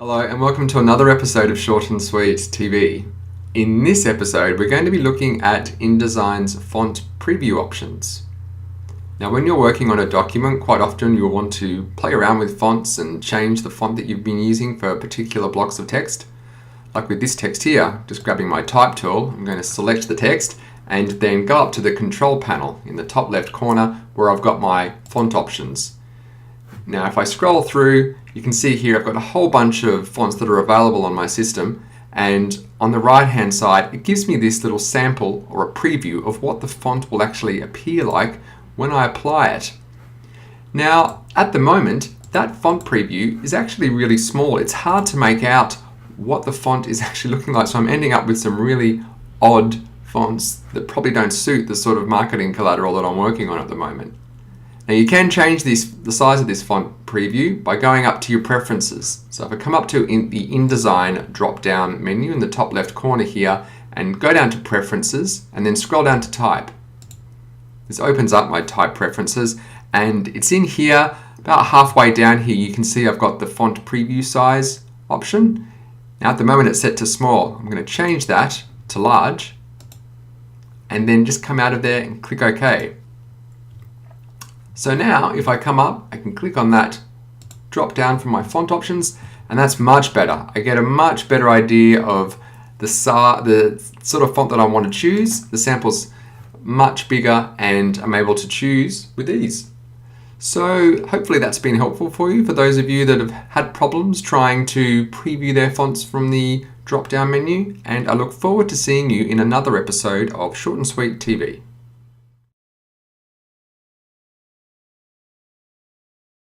Hello and welcome to another episode of Short and Sweet TV. In this episode, we're going to be looking at InDesign's font preview options. Now, when you're working on a document, quite often you'll want to play around with fonts and change the font that you've been using for particular blocks of text. Like with this text here, just grabbing my type tool, I'm going to select the text and then go up to the control panel in the top left corner where I've got my font options. Now, if I scroll through, you can see here I've got a whole bunch of fonts that are available on my system, and on the right hand side it gives me this little sample or a preview of what the font will actually appear like when I apply it. Now, at the moment, that font preview is actually really small. It's hard to make out what the font is actually looking like, so I'm ending up with some really odd fonts that probably don't suit the sort of marketing collateral that I'm working on at the moment. Now, you can change the size of this font preview by going up to your preferences. So if I come up to the InDesign drop-down menu in the top left corner here and go down to preferences and then scroll down to type. This opens up my type preferences, and it's in here about halfway down here. You can see I've got the font preview size option. Now at the moment it's set to small. I'm going to change that to large and then just come out of there and click OK. So now, if I come up, I can click on that drop down from my font options, and that's much better. I get a much better idea of the sort of font that I want to choose. The sample's much bigger, and I'm able to choose with ease. So hopefully that's been helpful for you, for those of you that have had problems trying to preview their fonts from the drop down menu, and I look forward to seeing you in another episode of Short and Sweet TV.